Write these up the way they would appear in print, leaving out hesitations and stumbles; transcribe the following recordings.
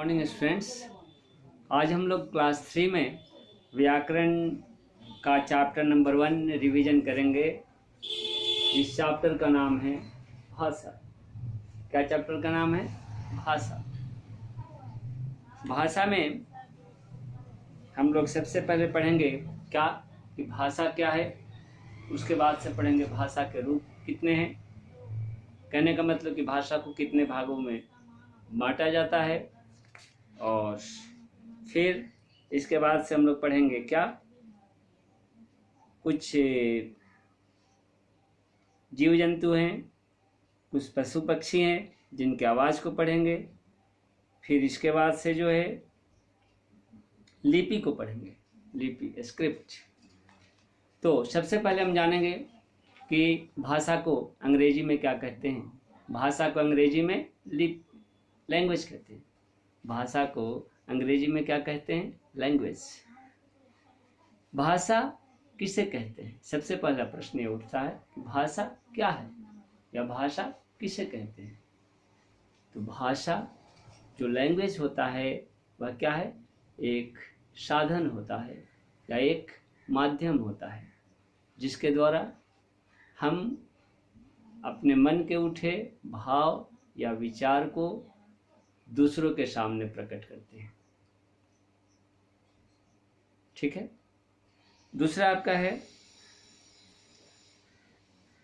Morning students. आज हम लोग क्लास 3 में व्याकरण का चैप्टर नंबर 1 रिवीजन करेंगे। इस चैप्टर का नाम है भाषा। क्या चैप्टर का नाम है? भाषा। भाषा में हम लोग सबसे पहले पढ़ेंगे क्या कि भाषा क्या है, उसके बाद से पढ़ेंगे भाषा के रूप कितने हैं। कहने का मतलब कि भाषा को कितने भागों में बांटा जाता है, और फिर इसके बाद से हम लोग पढ़ेंगे क्या कुछ जीव जंतु हैं, कुछ पशु पक्षी हैं जिनके आवाज़ को पढ़ेंगे। फिर इसके बाद से जो है लिपि को पढ़ेंगे, लिपि स्क्रिप्ट। तो सबसे पहले हम जानेंगे कि भाषा को अंग्रेजी में क्या कहते हैं। भाषा को अंग्रेजी में लैंग्वेज कहते हैं। भाषा को अंग्रेजी में क्या कहते हैं? लैंग्वेज। भाषा किसे कहते हैं? सबसे पहला प्रश्न ये उठता है कि भाषा क्या है या भाषा किसे कहते हैं। तो भाषा जो लैंग्वेज होता है वह क्या है? एक साधन होता है या एक माध्यम होता है जिसके द्वारा हम अपने मन के उठे भाव या विचार को दूसरों के सामने प्रकट करते हैं। ठीक है। दूसरा आपका है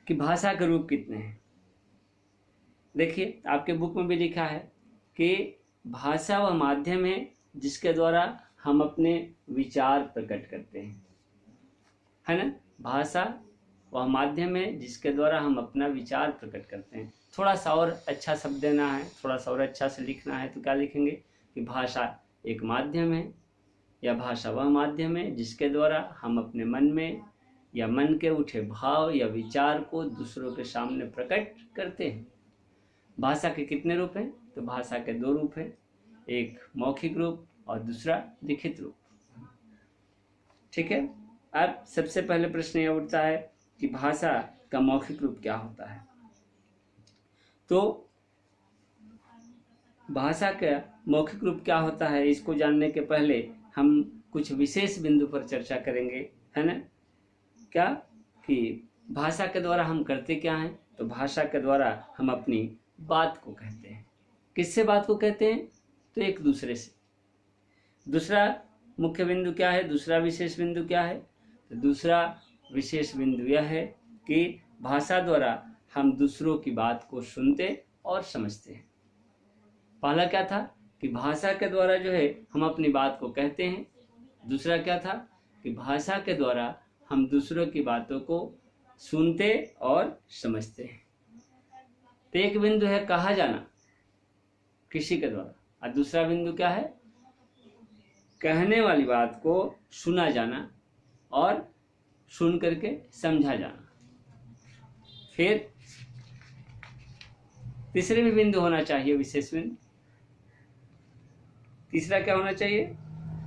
कि भाषा के रूप कितने हैं। देखिए आपके बुक में भी लिखा है कि भाषा वह माध्यम है जिसके द्वारा हम अपने विचार प्रकट करते हैं, है ना। भाषा वह माध्यम है जिसके द्वारा हम अपना विचार प्रकट करते हैं। थोड़ा सा और अच्छा शब्द देना है, थोड़ा सा और अच्छा से लिखना है तो क्या लिखेंगे कि भाषा एक माध्यम है या भाषा वह माध्यम है जिसके द्वारा हम अपने मन में या मन के उठे भाव या विचार को दूसरों के सामने प्रकट करते हैं। भाषा के कितने रूप हैं? तो भाषा के 2 रूप हैं, एक मौखिक रूप और दूसरा लिखित रूप। ठीक है। अब सबसे पहले प्रश्न यह उठता है कि भाषा का मौखिक रूप क्या होता है। तो भाषा का मौखिक रूप क्या होता है, इसको जानने के पहले हम कुछ विशेष बिंदु पर चर्चा करेंगे, है ना। क्या कि भाषा के द्वारा हम करते क्या हैं। तो भाषा के द्वारा हम अपनी बात को कहते हैं। किससे बात को कहते हैं? तो एक दूसरे से। दूसरा मुख्य बिंदु क्या है? दूसरा विशेष बिंदु क्या है? तो दूसरा विशेष बिंदु यह है कि भाषा द्वारा हम दूसरों की बात को सुनते और समझते हैं। पहला क्या था कि भाषा के द्वारा जो है हम अपनी बात को कहते हैं। दूसरा क्या था कि भाषा के द्वारा हम दूसरों की बातों को सुनते और समझते हैं। तो एक बिंदु है कहा जाना किसी के द्वारा, और दूसरा बिंदु क्या है? कहने वाली बात को सुना जाना और सुन करके समझा जाना। फिर तीसरे भी बिंदु होना चाहिए, विशेष बिंदु। तीसरा क्या होना चाहिए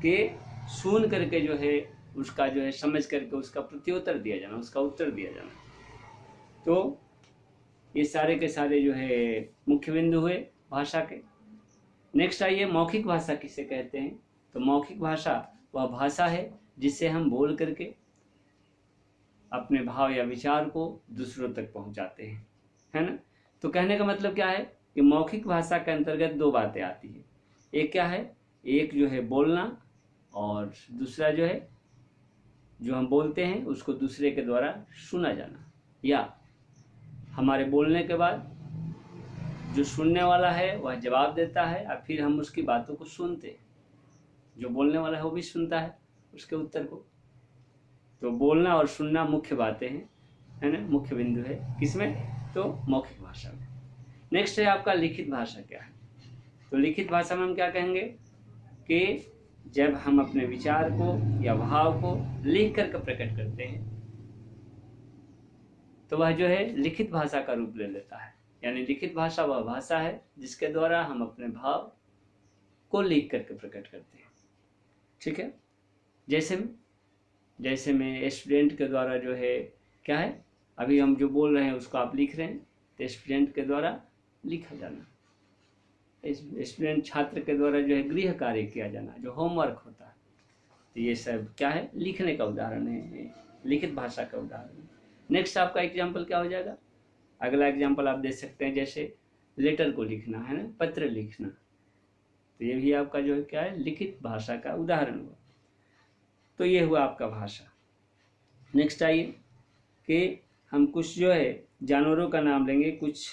कि सुन करके जो है उसका जो है समझ करके उसका प्रत्युत्तर दिया जाना, उसका उत्तर दिया जाना। तो ये सारे के सारे जो है मुख्य बिंदु हुए भाषा के। नेक्स्ट आइए, मौखिक भाषा किसे कहते हैं। तो मौखिक भाषा वह भाषा है जिससे हम बोल करके अपने भाव या विचार को दूसरों तक पहुंचाते हैं, है ना। तो कहने का मतलब क्या है कि मौखिक भाषा के अंतर्गत 2 बातें आती है। एक क्या है? एक जो है बोलना, और दूसरा जो है जो हम बोलते हैं उसको दूसरे के द्वारा सुना जाना, या हमारे बोलने के बाद जो सुनने वाला है वह जवाब देता है और फिर हम उसकी बातों को सुनते हैं। जो बोलने वाला है वो भी सुनता है उसके उत्तर को। तो बोलना और सुनना मुख्य बातें हैं, है ना, मुख्य बिंदु है किसमें? तो मौखिक भाषा में। नेक्स्ट है आपका लिखित भाषा क्या है। तो लिखित भाषा में हम क्या कहेंगे कि जब हम अपने विचार को या भाव को लिख करके प्रकट करते हैं तो वह जो है लिखित भाषा का रूप ले लेता है। यानी लिखित भाषा वह भाषा है जिसके द्वारा हम अपने भाव को लिख करके प्रकट करते हैं। ठीक है। जैसे में स्टूडेंट के द्वारा जो है क्या है, अभी हम जो बोल रहे हैं उसको आप लिख रहे हैं, तो स्टूडेंट के द्वारा लिखा जाना। स्टूडेंट छात्र के द्वारा जो है गृह कार्य किया जाना, जो होमवर्क होता है, तो ये सब क्या है, लिखने का उदाहरण है, लिखित भाषा का उदाहरण है। नेक्स्ट आपका एग्जाम्पल क्या हो जाएगा, अगला एग्जाम्पल आप दे सकते हैं, जैसे लेटर को लिखना है ना, पत्र लिखना, तो ये भी आपका जो है क्या है, लिखित भाषा का उदाहरण हुआ। तो ये हुआ आपका भाषा। नेक्स्ट आइए कि हम कुछ जो है जानवरों का नाम लेंगे, कुछ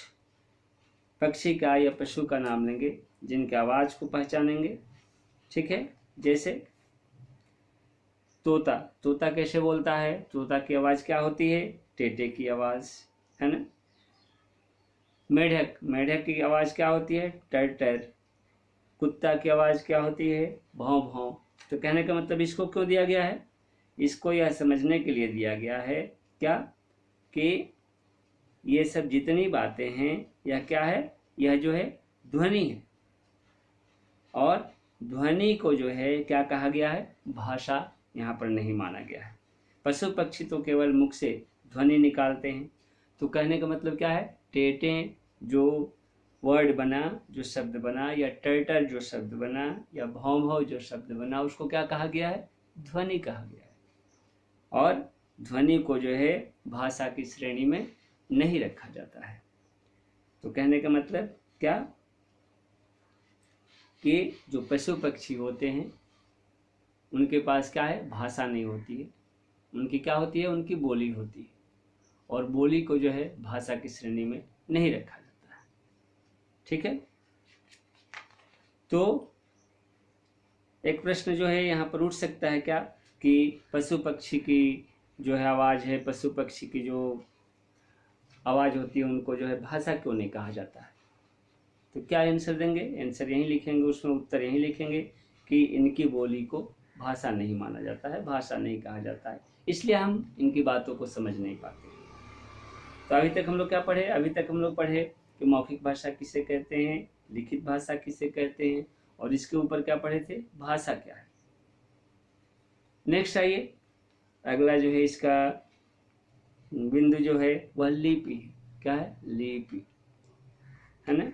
पक्षी का या पशु का नाम लेंगे जिनके आवाज़ को पहचानेंगे। ठीक है, जैसे तोता, तोता कैसे बोलता है, तोता की आवाज़ क्या होती है, टेटे की आवाज़, है ना। मेढक, मेढक की आवाज़ क्या होती है, टर टर। कुत्ता की आवाज़ क्या होती है, भौं भौं। तो कहने का मतलब इसको क्यों दिया गया है, इसको यह समझने के लिए दिया गया है क्या, कि ये सब जितनी बातें हैं यह क्या है, यह जो है ध्वनि है, और ध्वनि को जो है क्या कहा गया है, भाषा यहाँ पर नहीं माना गया है। पशु पक्षी तो केवल मुख से ध्वनि निकालते हैं, तो कहने का मतलब क्या है, टेटें जो वर्ड बना, जो शब्द बना, या टर्टर जो शब्द बना, या भौं भौं जो शब्द बना, उसको क्या कहा गया है, ध्वनि कहा गया है। और ध्वनि को जो है भाषा की श्रेणी में नहीं रखा जाता है। तो कहने का मतलब क्या, कि जो पशु पक्षी होते हैं उनके पास क्या है, भाषा नहीं होती है, उनकी क्या होती है, उनकी बोली होती है, और बोली को जो है भाषा की श्रेणी में नहीं रखा जाता है। ठीक है, तो एक प्रश्न जो है यहाँ पर उठ सकता है क्या, कि पशु पक्षी की जो है आवाज़ है, पशु पक्षी की जो आवाज़ होती है उनको जो है भाषा क्यों नहीं कहा जाता है। तो क्या आंसर देंगे, आंसर यहीं लिखेंगे, उसमें उत्तर यहीं लिखेंगे कि इनकी बोली को भाषा नहीं माना जाता है, भाषा नहीं कहा जाता है, इसलिए हम इनकी बातों को समझ नहीं पाते। तो अभी तक हम लोग क्या पढ़े, अभी तक हम लोग पढ़े कि मौखिक भाषा किसे कहते हैं, लिखित भाषा किसे कहते हैं, और इसके ऊपर क्या पढ़े थे, भाषा क्या है। नेक्स्ट आइए, अगला जो है इसका बिंदु जो है वह लिपि है। क्या है, लिपि, है ना।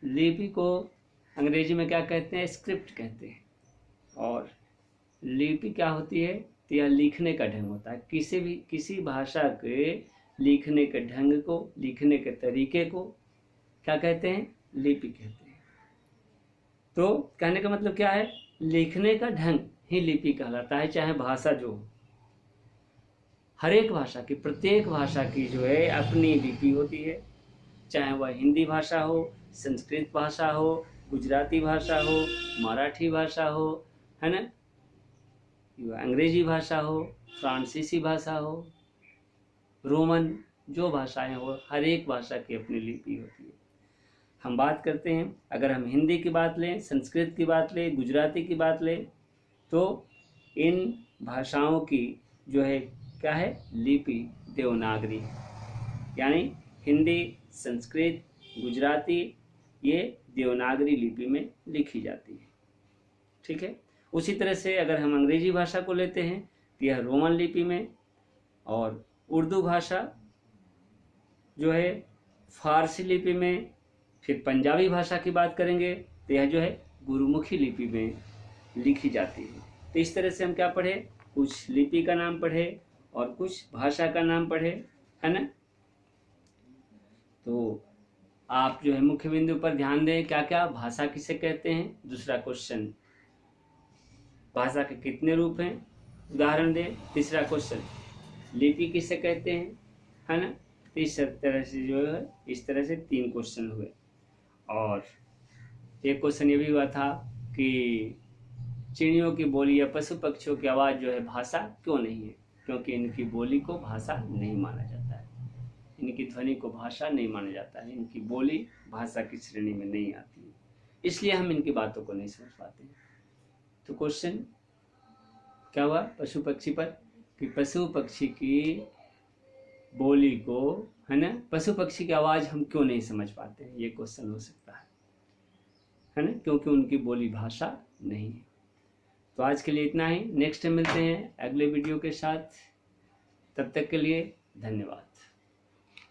लिपि को अंग्रेजी में क्या कहते हैं, स्क्रिप्ट कहते हैं। और लिपि क्या होती है, तो यह लिखने का ढंग होता है, किसी भाषा के लिखने के ढंग को, लिखने के तरीके को क्या कहते हैं, लिपि कहते हैं। तो कहने का मतलब क्या है, लिखने का ढंग ही लिपि कहलाता है, चाहे भाषा जो हो। हर एक भाषा की, प्रत्येक भाषा की जो है अपनी लिपि होती है, चाहे वह हिंदी भाषा हो, संस्कृत भाषा हो, गुजराती भाषा हो, मराठी भाषा हो, है ना, अंग्रेजी भाषा हो, फ्रांसीसी भाषा हो, रोमन, जो भाषाएं हो, हर एक भाषा की अपनी लिपि होती है। हम बात करते हैं, अगर हम हिंदी की बात लें, संस्कृत की बात लें, गुजराती की बात लें, तो इन भाषाओं की जो है क्या है, लिपि देवनागरी, यानी हिंदी, संस्कृत, गुजराती, ये देवनागरी लिपि में लिखी जाती है। ठीक है, उसी तरह से अगर हम अंग्रेजी भाषा को लेते हैं तो यह रोमन लिपि में, और उर्दू भाषा जो है फारसी लिपि में, फिर पंजाबी भाषा की बात करेंगे तो यह जो है गुरुमुखी लिपि में लिखी जाती है। तो इस तरह से हम क्या पढ़े, कुछ लिपि का नाम पढ़े और कुछ भाषा का नाम पढ़े, है ना। तो आप जो है मुख्य बिंदु पर ध्यान दें, क्या क्या भाषा किसे कहते हैं। दूसरा क्वेश्चन, भाषा के कितने रूप हैं, उदाहरण दें। तीसरा क्वेश्चन, लिपि किसे कहते हैं, है ना। तो इस तरह से जो है, इस तरह से 3 क्वेश्चन हुए। और एक क्वेश्चन ये भी हुआ था कि चिड़ियों की बोली या पशु पक्षियों की आवाज़ जो है भाषा क्यों नहीं है, क्योंकि इनकी बोली को भाषा नहीं माना जाता है, इनकी ध्वनि को भाषा नहीं माना जाता है, इनकी बोली भाषा की श्रेणी में नहीं आती है, इसलिए हम इनकी बातों को नहीं समझ पाते। तो क्वेश्चन क्या हुआ पशु पक्षी पर, कि पशु पक्षी की बोली को, है ना, पशु पक्षी की आवाज़ हम क्यों नहीं समझ पाते हैं, ये क्वेश्चन हो सकता है ना, क्योंकि उनकी बोली भाषा नहीं है। तो आज के लिए इतना ही, नेक्स्ट मिलते हैं अगले वीडियो के साथ, तब तक के लिए धन्यवाद।